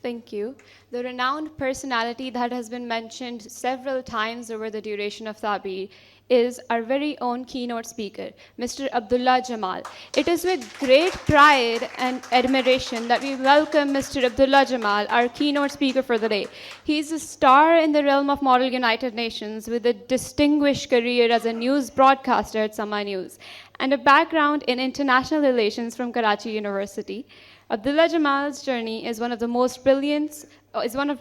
Thank you. The renowned personality that has been mentioned several times over the duration of Ta'bir is our very own keynote speaker, Mr. Abdullah Jamal. It is with great pride and admiration that we welcome Mr. Abdullah Jamal, our keynote speaker for the day. He is a star in the realm of Model United Nations with a distinguished career as a news broadcaster at Sama News and a background in international relations from Karachi University. Abdullah Jamal's journey is one of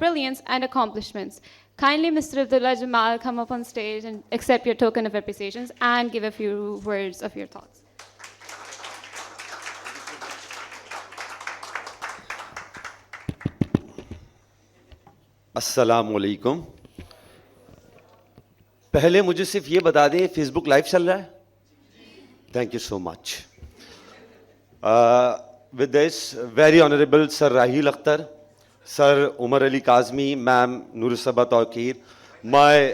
brilliance and accomplishments. Kindly, Mr. Abdullah Jamal, come up on stage and accept your token of appreciation and give a few words of your thoughts. السلام علیکم. پہلے مجھے صرف یہ بتا دیں face بک live چل رہا ہے؟ Thank you so much. With this very honourable sir Rahil Akhtar, sir Umar Ali Kazmi, ma'am Noor Saba Tauqeer, my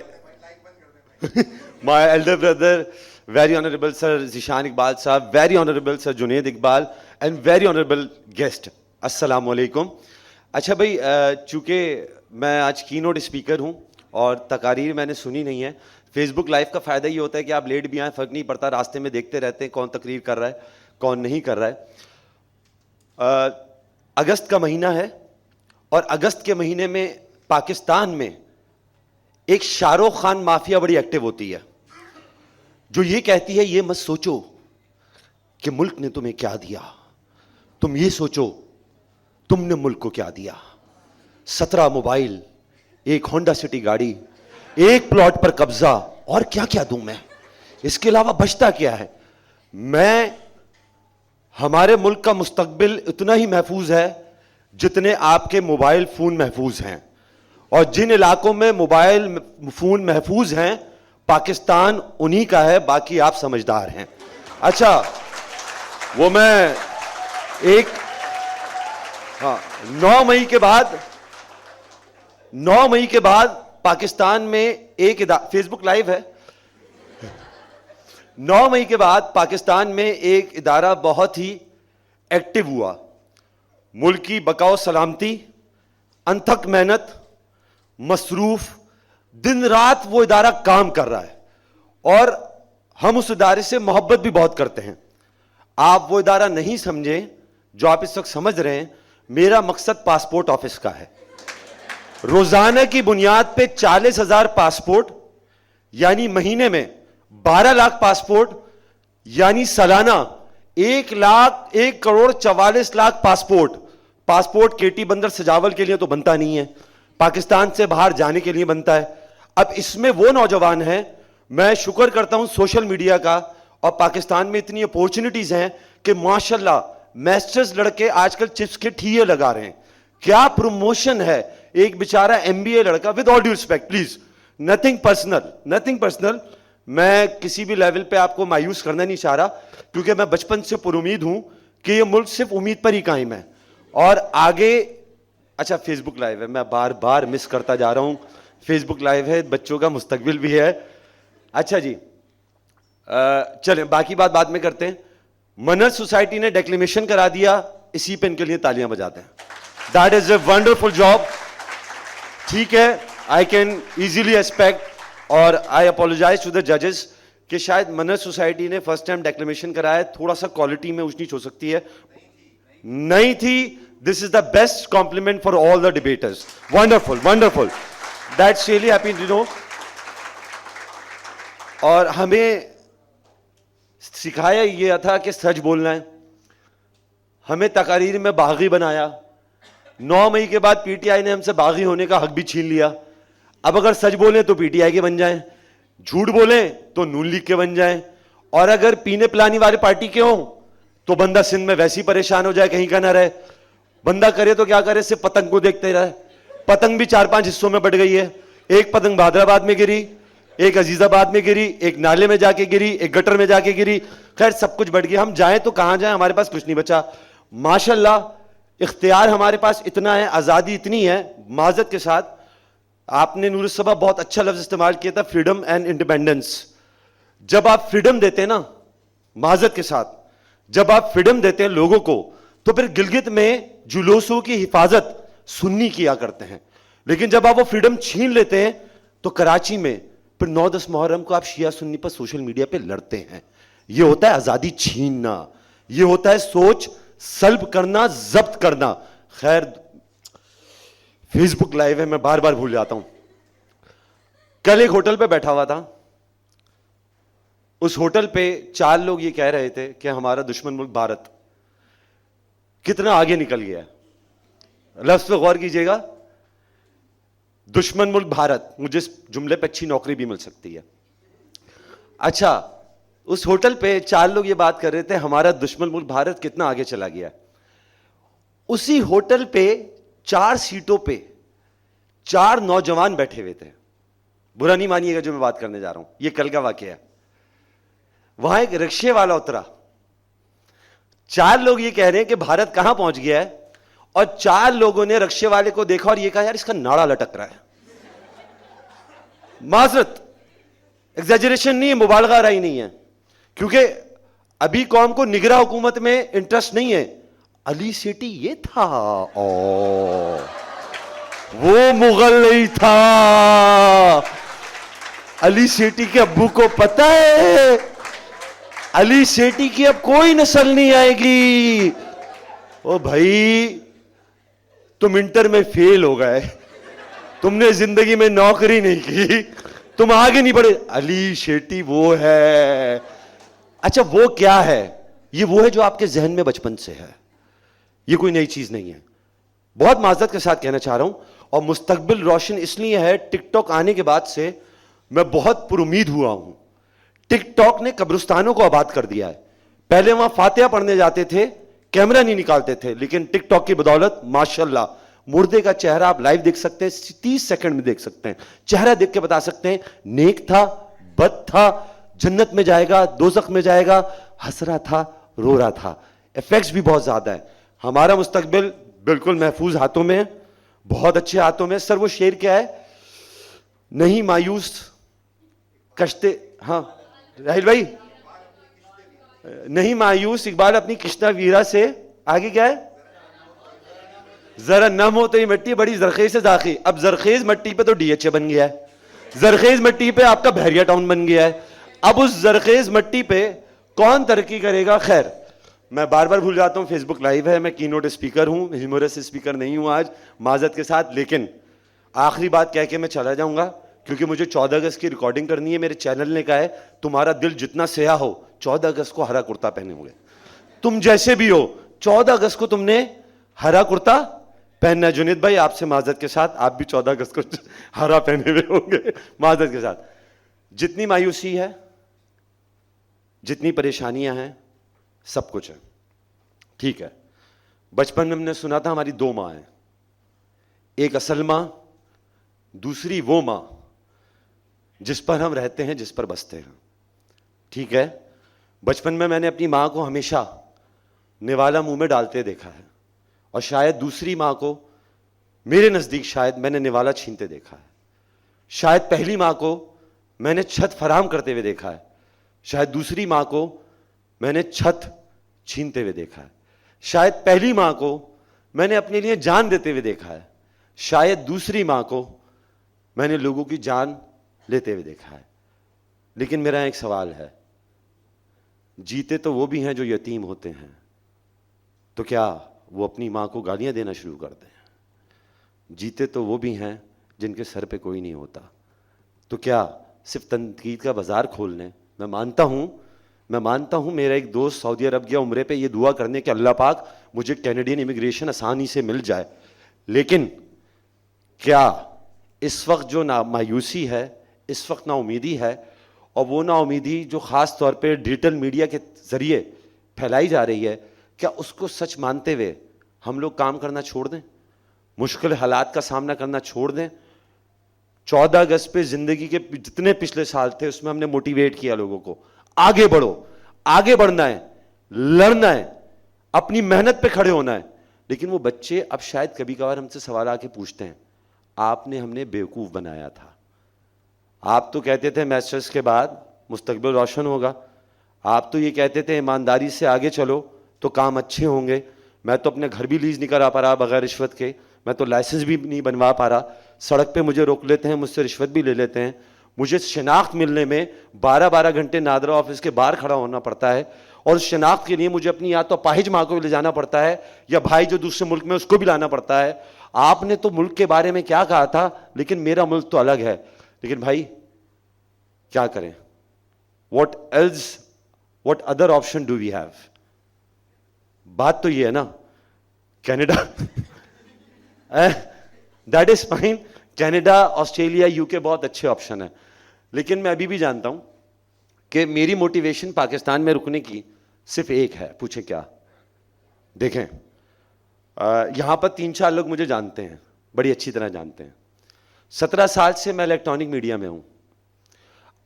elder brother very honourable sir Zeeshan Iqbal sahib, very honourable sir Junaid Iqbal, and very honourable guest, السلام علیکم. اچھا بھائی, چونکہ میں آج کی نوٹ اسپیکر ہوں اور تقاریر میں نے سنی نہیں ہے. فیس بک لائیو کا فائدہ یہ ہوتا ہے کہ آپ لیٹ بھی آئیں فرق نہیں پڑتا, راستے میں دیکھتے رہتے ہیں کون تقریر کر رہا ہے کون نہیں کر رہا ہے. اگست کا مہینہ ہے اور اگست کے مہینے میں پاکستان میں ایک شاہ رخ خان مافیا بڑی ایکٹیو ہوتی ہے جو یہ کہتی ہے یہ مت سوچو کہ ملک نے تمہیں کیا دیا, تم یہ سوچو تم نے ملک کو کیا دیا. 17 موبائل, ایک ہونڈا سٹی گاڑی, ایک پلاٹ پر قبضہ, اور کیا کیا دوں میں, اس کے علاوہ بچتا کیا ہے. میں ہمارے ملک کا مستقبل اتنا ہی محفوظ ہے جتنے آپ کے موبائل فون محفوظ ہیں, اور جن علاقوں میں موبائل فون محفوظ ہیں پاکستان انہی کا ہے, باقی آپ سمجھدار ہیں. اچھا وہ میں ایک 9 مئی کے بعد پاکستان میں ایک فیس بک لائیو ہے. 9 مئی کے بعد پاکستان میں ایک ادارہ بہت ہی ایکٹیو ہوا. ملک کی بقا و سلامتی, انتھک محنت, مصروف, دن رات وہ ادارہ کام کر رہا ہے اور ہم اس ادارے سے محبت بھی بہت کرتے ہیں. آپ وہ ادارہ نہیں سمجھیں جو آپ اس وقت سمجھ رہے ہیں. میرا مقصد پاسپورٹ آفس کا ہے. روزانہ کی بنیاد پہ 40,000 پاسپورٹ, یعنی مہینے میں 12 لاکھ پاسپورٹ, یعنی سالانہ 1,44,00,000 پاسپورٹ. پاسپورٹ کیٹی بندر سجاول کے لیے تو بنتا نہیں ہے, پاکستان سے باہر جانے کے لیے بنتا ہے. اب اس میں وہ نوجوان ہیں, میں شکر کرتا ہوں سوشل میڈیا کا, اور پاکستان میں اتنی اپورچونٹیز ہیں کہ ماشاءاللہ میسٹرز لڑکے آج کل چپس کے ٹھیے لگا رہے ہیں. کیا پروموشن ہے. ایک بیچارہ MBA لڑکا, with all due respect please, nothing personal, میں کسی بھی لیول پہ آپ کو مایوس کرنا نہیں چاہ رہا, کیونکہ میں بچپن سے پر امید ہوں کہ یہ ملک صرف امید پر ہی قائم ہے اور آگے. اچھا فیس بک لائیو ہے, میں بار بار مس کرتا جا رہا ہوں. فیس بک لائیو ہے, بچوں کا مستقبل بھی ہے. اچھا جی چلیں باقی بات بعد میں کرتے ہیں. منر سوسائٹی نے ڈیکلیمیشن کرا دیا, اسی پہ ان کے لیے تالیاں بجاتے ہیں. That is a wonderful job. ٹھیک ہے, آئی کین ایزیلی ایکسپیکٹ, اور آئی اپولوجائز ٹو دا ججز کہ شاید منر سوسائٹی نے فرسٹ ٹائم ڈیکلیمیشن کرایا ہے, تھوڑا سا کوالٹی میں اونچ نیچ ہو سکتی ہے. نہیں تھی. This is the best compliment for all the debaters. Wonderful, that's really happy to know. اور ہمیں سکھایا یہ تھا کہ سچ بولنا ہے. ہمیں تقاریر میں باغی بنایا. 9 مئی کے بعد PTI نے ہم سے باغی ہونے کا حق بھی چھین لیا. اب اگر سچ بولیں تو PTI کے بن جائیں, جھوٹ بولیں تو نون لیگ کے بن جائیں, اور اگر پینے پلانی والے پارٹی کے ہوں تو بندہ سندھ میں ویسے ہی پریشان ہو جائے, کہیں کا نہ رہے. بندہ کرے تو کیا کرے, صرف پتنگ کو دیکھتے رہے. پتنگ بھی 4-5 حصوں میں بٹ گئی ہے. ایک پتنگ بہادرآباد میں گری, ایک عزیز آباد میں گری, ایک نالے میں جا کے گری, ایک گٹر میں جا کے گری. خیر سب کچھ بٹ گیا. ہم جائیں تو کہاں جائیں, ہمارے پاس کچھ نہیں بچا. ماشاءاللہ اختیار ہمارے پاس اتنا ہے, آزادی اتنی ہے. معذرت کے ساتھ, آپ نے نور صبح بہت اچھا لفظ استعمال کیا تھا, فریڈم اینڈ انڈیپینڈنس. جب آپ فریڈم دیتے ہیں نا, معذرت کے ساتھ, جب آپ فریڈم دیتے ہیں لوگوں کو, تو پھر گلگت میں جلوسوں کی حفاظت سنی کیا کرتے ہیں. لیکن جب آپ وہ فریڈم چھین لیتے ہیں تو کراچی میں پھر 9-10 محرم کو آپ شیعہ سنی پر سوشل میڈیا پہ لڑتے ہیں. یہ ہوتا ہے آزادی چھیننا, یہ ہوتا ہے سوچ سلب کرنا, ضبط کرنا. خیر, فیس بک لائیو ہے, میں بار بار بھول جاتا ہوں. کل ایک ہوٹل پہ بیٹھا ہوا تھا, اس ہوٹل پہ 4 لوگ یہ کہہ رہے تھے کہ ہمارا دشمن ملک بھارت کتنا آگے نکل گیا ہے. لفظ پہ غور کیجیے گا, دشمن ملک بھارت, مجھے اس جملے پہ اچھی نوکری بھی مل سکتی ہے. اچھا, اس ہوٹل پہ 4 لوگ یہ بات کر رہے تھے ہمارا دشمن ملک بھارت کتنا آگے چلا گیا. اسی ہوٹل پہ 4 سیٹوں پہ 4 نوجوان بیٹھے ہوئے تھے. برا نہیں مانیے گا جو میں بات کرنے جا رہا ہوں, یہ کل کا واقعہ ہے. وہاں ایک رکشے والا اترا, 4 لوگ یہ کہہ رہے ہیں کہ بھارت کہاں پہنچ گیا ہے, اور 4 لوگوں نے رکشے والے کو دیکھا اور یہ کہا یار اس کا ناڑا لٹک رہا ہے. معذرت, ایگزیجریشن نہیں ہے, مبالغہ رہی نہیں ہے, کیونکہ ابھی قوم کو نگراں حکومت میں انٹرسٹ نہیں ہے. علی سیٹی یہ تھا, وہ مغل نہیں تھا. علی سیٹی کے ابو کو پتا ہے علی سیٹی کی اب کوئی نسل نہیں آئے گی. او بھائی, تم انٹر میں فیل ہو گئے, تم نے زندگی میں نوکری نہیں کی, تم آگے نہیں بڑھے. علی شیٹی وہ ہے. اچھا وہ کیا ہے؟ یہ وہ ہے جو آپ کے ذہن میں بچپن سے ہے, یہ کوئی نئی چیز نہیں ہے. بہت معذرت کے ساتھ کہنا چاہ رہا ہوں, اور مستقبل روشن اس لیے ہے ٹک ٹاک آنے کے بعد سے میں بہت پر امید ہوا ہوں. ٹک ٹاک نے قبرستانوں کو آباد کر دیا ہے. پہلے وہاں فاتحہ پڑھنے جاتے تھے, کیمرہ نہیں نکالتے تھے, لیکن ٹک ٹاک کی بدولت ماشاءاللہ مردے کا چہرہ آپ لائیو دیکھ سکتے ہیں, 30 سیکنڈ میں دیکھ سکتے ہیں, چہرہ دیکھ کے بتا سکتے ہیں نیک تھا, بد تھا, جنت میں جائے گا, دوزخ میں جائے گا, ہنس رہا تھا, رو رہا تھا. ایفیکٹس بھی بہت زیادہ ہیں. ہمارا مستقبل بالکل محفوظ ہاتھوں میں ہے, بہت اچھے ہاتھوں میں. سر وہ شعر کیا ہے؟ نہیں مایوس کشتے, ہاں راہیل بھائی, نہیں مایوس اقبال اپنی کشتہ ویرا سے, آگے کیا ہے؟ ذرا نم ہو تو یہ مٹی بڑی زرخیز سے داخل. اب زرخیز مٹی پہ تو ڈی ایچ اے بن گیا ہے, زرخیز مٹی پہ آپ کا بحریہ ٹاؤن بن گیا ہے. اب اس زرخیز مٹی پہ کون ترقی کرے گا؟ خیر, میں بار بار بھول جاتا ہوں, فیس بک لائیو ہے, میں کی نوٹ اسپیکر ہوں, ہیومرس اسپیکر نہیں ہوں آج, معذرت کے ساتھ. لیکن آخری بات کہہ کے میں چلا جاؤں گا, کیونکہ مجھے 14 اگست کی ریکارڈنگ کرنی ہے. میرے چینل نے کہا ہے تمہارا دل جتنا سیاہ ہو 14 اگست کو ہرا کرتا پہنے ہوئے, تم جیسے بھی ہو 14 اگست کو تم نے ہرا کرتا پہننا. جنید بھائی آپ سے معذرت کے ساتھ, آپ بھی 14 اگست کو ہرا پہنے ہوئے ہوں گے, معذرت کے ساتھ. جتنی مایوسی ہے, جتنی پریشانیاں ہیں, سب کچھ ہے, ٹھیک ہے. بچپن میں ہم نے سنا تھا ہماری 2 ماں ہیں, ایک اصل ماں, دوسری وہ ماں جس پر ہم رہتے ہیں, جس پر بستے ہیں, ٹھیک ہے. بچپن میں نے اپنی ماں کو ہمیشہ نوالا منہ میں ڈالتے دیکھا ہے, اور شاید دوسری ماں کو, میرے نزدیک شاید میں نے نوالا چھینتے دیکھا ہے. شاید پہلی ماں کو میں نے چھت فراہم کرتے ہوئے دیکھا ہے, شاید دوسری ماں کو میں نے چھت چھینتے ہوئے دیکھا ہے. شاید پہلی ماں کو میں نے اپنے لیے جان دیتے ہوئے دیکھا ہے, شاید دوسری ماں کو میں نے لوگوں کی جان لیتے ہوئے دیکھا ہے. لیکن میرا ایک سوال ہے, جیتے تو وہ بھی ہیں جو یتیم ہوتے ہیں, تو کیا وہ اپنی ماں کو گالیاں دینا شروع کر دیں؟ جیتے تو وہ بھی ہیں جن کے سر پہ کوئی نہیں ہوتا, تو کیا صرف تنقید کا بازار کھول لیں؟ میں مانتا ہوں میرا ایک دوست سعودی عرب گیا عمرے پہ یہ دعا کرنے کہ اللہ پاک مجھے کینیڈین امیگریشن آسانی سے مل جائے. لیکن کیا اس وقت جو مایوسی ہے, اس وقت نا امیدی ہے, اور وہ نا امیدی جو خاص طور پہ ڈیجیٹل میڈیا کے ذریعے پھیلائی جا رہی ہے, کیا اس کو سچ مانتے ہوئے ہم لوگ کام کرنا چھوڑ دیں, مشکل حالات کا سامنا کرنا چھوڑ دیں؟ 14 اگست پہ زندگی کے جتنے پچھلے سال تھے اس میں ہم نے موٹیویٹ کیا لوگوں کو, آگے بڑھو, آگے بڑھنا ہے, لڑنا ہے, اپنی محنت پہ کھڑے ہونا ہے. لیکن وہ بچے اب شاید کبھی کبھار ہم سے سوال آ کے پوچھتے ہیں, آپ نے ہم نے بیوقوف بنایا تھا, آپ تو کہتے تھے میسٹرز کے بعد مستقبل روشن ہوگا, آپ تو یہ کہتے تھے ایمانداری سے آگے چلو تو کام اچھے ہوں گے, میں تو اپنے گھر بھی لیز نہیں کرا پا رہا بغیر رشوت کے, میں تو لائسنس بھی نہیں بنوا پا رہا, سڑک پہ مجھے روک لیتے ہیں, مجھ سے رشوت بھی لے لیتے ہیں, مجھے شناخت ملنے میں 12 گھنٹے نادرا آفس کے باہر کھڑا ہونا پڑتا ہے, اور اس شناخت کے لیے مجھے اپنی یا تو پاہج ماں کو بھی لے جانا پڑتا ہے یا بھائی جو دوسرے ملک میں اس کو بھی لانا پڑتا ہے. آپ نے تو ملک کے بارے میں کیا کہا تھا, لیکن میرا ملک تو الگ ہے. لیکن بھائی کیا کریں, what other option do we have? بات تو یہ ہے نا, Canada that is fine, Canada, Australia, UK بہت اچھے آپشن ہیں, لیکن میں ابھی بھی جانتا ہوں کہ میری موٹیویشن پاکستان میں رکنے کی صرف ایک ہے. پوچھیں کیا؟ دیکھیں یہاں پر 3-4 لوگ مجھے جانتے ہیں, بڑی اچھی طرح جانتے ہیں. 17 سال سے میں الیکٹرانک میڈیا میں ہوں.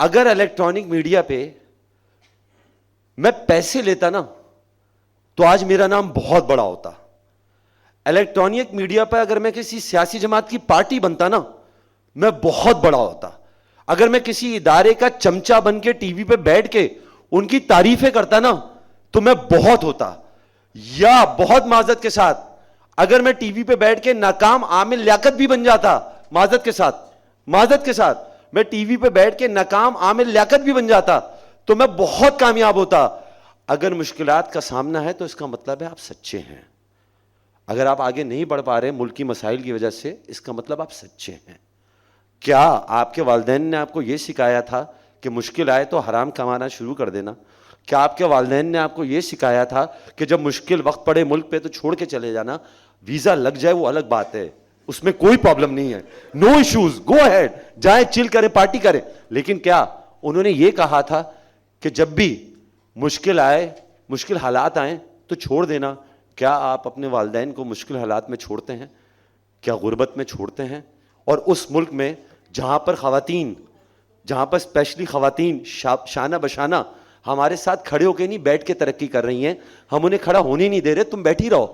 اگر الیکٹرانک میڈیا پہ میں پیسے لیتا نا تو آج میرا نام بہت بڑا ہوتا. الیکٹرانک میڈیا پہ اگر میں کسی سیاسی جماعت کی پارٹی بنتا نا, میں بہت بڑا ہوتا. اگر میں کسی ادارے کا چمچہ بن کے ٹی وی پہ بیٹھ کے ان کی تعریفیں کرتا نا تو میں بہت ہوتا. یا بہت معذرت کے ساتھ اگر میں ٹی وی پہ بیٹھ کے ناکام عامل لیاقت بھی بن جاتا, معذرت کے ساتھ میں ٹی وی پہ بیٹھ کے ناکام عامل لیاقت بھی بن جاتا تو میں بہت کامیاب ہوتا. اگر مشکلات کا سامنا ہے تو اس کا مطلب ہے آپ سچے ہیں. اگر آپ آگے نہیں بڑھ پا رہے ملکی مسائل کی وجہ سے, اس کا مطلب آپ سچے ہیں. کیا آپ کے والدین نے آپ کو یہ سکھایا تھا کہ مشکل آئے تو حرام کمانا شروع کر دینا؟ کیا آپ کے والدین نے آپ کو یہ سکھایا تھا کہ جب مشکل وقت پڑے ملک پہ تو چھوڑ کے چلے جانا؟ ویزا لگ جائے وہ الگ بات ہے, اس میں کوئی پرابلم نہیں ہے, نو ایشوز, گو ہیڈ, جائیں چل کریں, پارٹی کریں. لیکن کیا انہوں نے یہ کہا تھا کہ جب بھی مشکل آئے, مشکل حالات آئیں تو چھوڑ دینا؟ کیا آپ اپنے والدین کو مشکل حالات میں چھوڑتے ہیں؟ کیا غربت میں چھوڑتے ہیں؟ اور اس ملک میں جہاں پر اسپیشلی خواتین شانہ بشانہ ہمارے ساتھ کھڑے ہو کے نہیں بیٹھ کے ترقی کر رہی ہیں, ہم انہیں کھڑا ہونے نہیں دے رہے. تم بیٹھی رہو,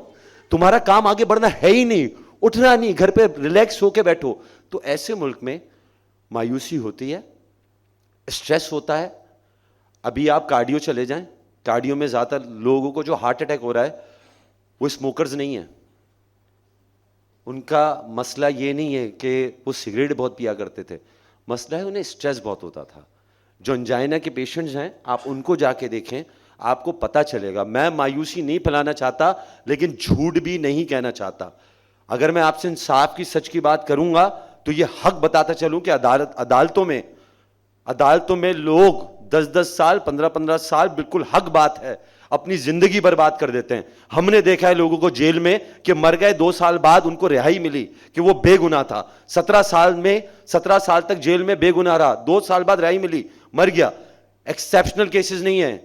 تمہارا کام آگے بڑھنا ہے ہی نہیں, اٹھنا نہیں, گھر پہ ریلیکس ہو کے بیٹھو. تو ایسے ملک میں مایوسی ہوتی ہے, اسٹریس ہوتا ہے. ابھی آپ کارڈیو چلے جائیں, کارڈیو میں زیادہ تر لوگوں کو جو ہارٹ اٹیک ہو رہا ہے وہ اسموکرز نہیں ہیں. ان کا مسئلہ یہ نہیں ہے کہ وہ سگریٹ بہت پیا کرتے تھے, مسئلہ ہے انہیں اسٹریس بہت ہوتا تھا. جو انجائنا کے پیشنٹس ہیں آپ ان کو جا کے دیکھیں, آپ کو پتہ چلے گا. میں مایوسی نہیں پھیلانا چاہتا لیکن جھوٹ بھی نہیں کہنا چاہتا. اگر میں آپ سے انصاف کی, سچ کی بات کروں گا تو یہ حق بتاتا چلوں کہ عدالتوں میں لوگ 10 سال 15 سال, بالکل حق بات ہے, اپنی زندگی برباد کر دیتے ہیں. ہم نے دیکھا ہے لوگوں کو جیل میں کہ مر گئے, 2 سال بعد ان کو رہائی ملی کہ وہ بے گناہ تھا. 17 سال تک جیل میں بے گناہ رہا, 2 سال بعد رہائی ملی, مر گیا. ایکسیپشنل کیسز نہیں ہیں,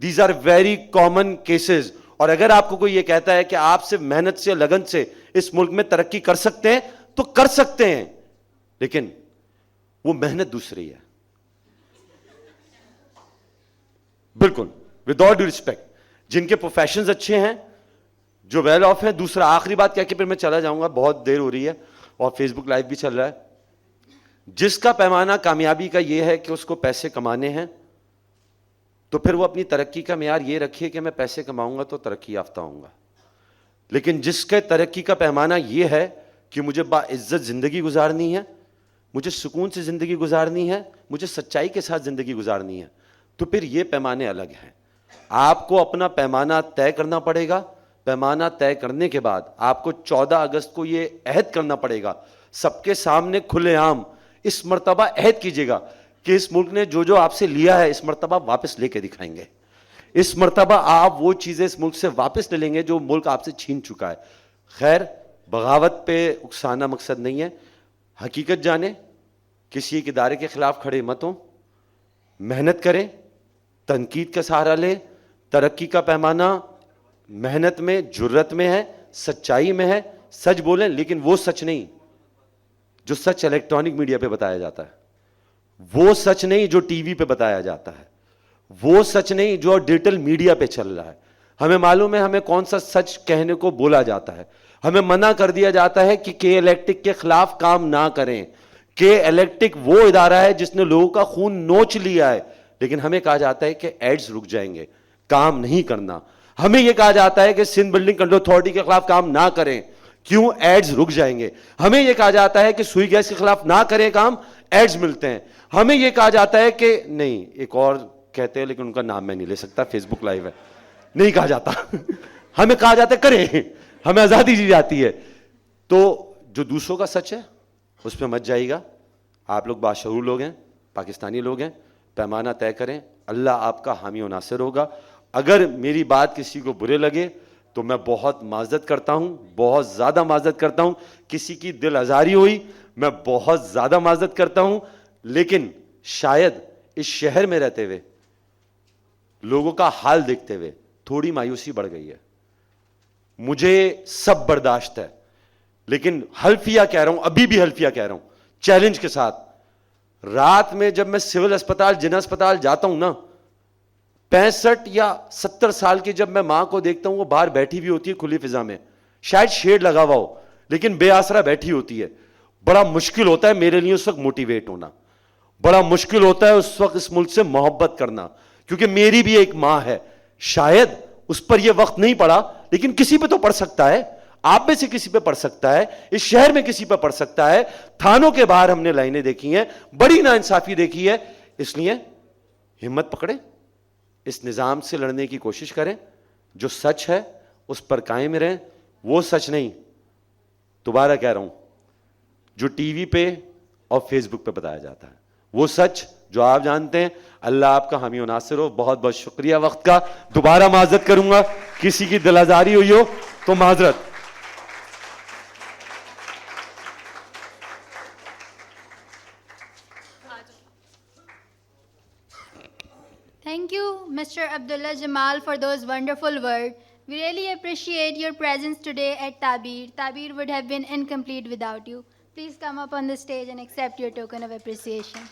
these are very common cases. اور اگر آپ کو کوئی یہ کہتا ہے کہ آپ سے محنت سے, لگن سے اس ملک میں ترقی کر سکتے ہیں تو کر سکتے ہیں, لیکن وہ محنت دوسری ہے. بالکل ود آل ڈیو ریسپیکٹ, جن کے پروفیشنز اچھے ہیں, جو ویل آف ہیں. دوسرا آخری بات کہہ کے پھر میں چلا جاؤں گا, بہت دیر ہو رہی ہے اور فیس بک لائیو بھی چل رہا ہے. جس کا پیمانہ کامیابی کا یہ ہے کہ اس کو پیسے کمانے ہیں تو پھر وہ اپنی ترقی کا معیار یہ رکھے کہ میں پیسے کماؤں گا تو ترقی یافتہ ہوں گا. لیکن جس کے ترقی کا پیمانہ یہ ہے کہ مجھے باعزت زندگی گزارنی ہے, مجھے سکون سے زندگی گزارنی ہے, مجھے سچائی کے ساتھ زندگی گزارنی ہے, تو پھر یہ پیمانے الگ ہیں. آپ کو اپنا پیمانہ طے کرنا پڑے گا. پیمانہ طے کرنے کے بعد آپ کو 14 اگست کو یہ عہد کرنا پڑے گا سب کے سامنے کھلے عام. اس مرتبہ عہد کیجیے گا کہ اس ملک نے جو آپ سے لیا ہے اس مرتبہ واپس لے کے دکھائیں گے. اس مرتبہ آپ وہ چیزیں اس ملک سے واپس لے لیں گے جو ملک آپ سے چھین چکا ہے. خیر, بغاوت پہ اکسانا مقصد نہیں ہے. حقیقت جانیں, کسی ایک ادارے کے خلاف کھڑے مت ہوں, محنت کریں, تنقید کا سہارا لیں. ترقی کا پیمانہ محنت میں, جرت میں ہے, سچائی میں ہے. سچ بولیں, لیکن وہ سچ نہیں جو سچ الیکٹرانک میڈیا پہ بتایا جاتا ہے, وہ سچ نہیں جو ٹی وی پہ بتایا جاتا ہے, وہ سچ نہیں جو ڈیجیٹل میڈیا پہ چل رہا ہے. ہمیں معلوم ہے ہمیں کون سا سچ کہنے کو بولا جاتا ہے. ہمیں منع کر دیا جاتا ہے کہ کے الیکٹرک کے خلاف کام نہ کریں. کے الیکٹرک وہ ادارہ ہے جس نے لوگوں کا خون نوچ لیا ہے, لیکن ہمیں کہا جاتا ہے کہ ایڈز رک جائیں گے, کام نہیں کرنا. ہمیں یہ کہا جاتا ہے کہ سندھ بلڈنگ کنٹرول اتھارٹی کے خلاف کام نہ کریں کیوں ایڈز رک جائیں گے. ہمیں یہ کہا جاتا ہے کہ سوئی گیس کے خلاف نہ کریں کام, ایڈز ملتے ہیں. ہمیں یہ کہا جاتا ہے کہ نہیں, ایک اور کہتے ہیں لیکن ان کا نام میں نہیں لے سکتا, فیس بک لائیو ہے, نہیں کہا جاتا. ہمیں کہا جاتا ہے کریں, ہمیں آزادی دی جاتی ہے. تو جو دوسروں کا سچ ہے اس پہ مت جائے گا. آپ لوگ باشعور لوگ ہیں, پاکستانی لوگ ہیں, پیمانہ طے کریں, اللہ آپ کا حامی و ناصر ہوگا. اگر میری بات کسی کو برے لگے تو میں بہت معذرت کرتا ہوں, بہت زیادہ معذرت کرتا ہوں. کسی کی دل آزاری ہوئی میں بہت زیادہ معذرت کرتا ہوں. لیکن شاید اس شہر میں رہتے ہوئے لوگوں کا حال دیکھتے ہوئے تھوڑی مایوسی بڑھ گئی ہے. مجھے سب برداشت ہے, لیکن حلفیہ کہہ رہا ہوں, ابھی بھی حلفیہ کہہ رہا ہوں, چیلنج کے ساتھ. رات میں جب میں سول اسپتال, جن اسپتال جاتا ہوں نا, 65 یا 70 سال کی جب میں ماں کو دیکھتا ہوں, وہ باہر بیٹھی بھی ہوتی ہے کھلی فضا میں, شاید شیڈ لگا ہوا ہو لیکن بے آسرا بیٹھی ہوتی ہے. بڑا مشکل ہوتا ہے میرے لیے اس وقت موٹیویٹ ہونا, بڑا مشکل ہوتا ہے اس وقت اس ملک سے محبت کرنا, کیونکہ میری بھی ایک ماں ہے. شاید اس پر یہ وقت نہیں پڑا, لیکن کسی پہ تو پڑ سکتا ہے. آپ میں سے کسی پہ پڑ سکتا ہے, اس شہر میں کسی پہ پڑ سکتا ہے. تھانوں کے باہر ہم نے لائنیں دیکھی ہیں, بڑی ناانصافی دیکھی ہے. اس لیے ہمت پکڑیں, اس نظام سے لڑنے کی کوشش کریں. جو سچ ہے اس پر قائم رہیں. وہ سچ نہیں, دوبارہ کہہ رہا ہوں, جو ٹی وی پہ اور فیس بک پہ بتایا جاتا ہے, وہ سچ جو آپ جانتے ہیں. اللہ آپ کا حامی و ناصر ہو. بہت بہت شکریہ وقت کا. دوبارہ معذرت کروں گا, کسی کی دل آزاری ہوئی ہو تو معذرت. Thank you, Mr. Abdullah Jamal, for those wonderful words. We really appreciate your presence today at Tabeer. Tabeer would have been incomplete without you. Please come up on the stage and accept your token of appreciation.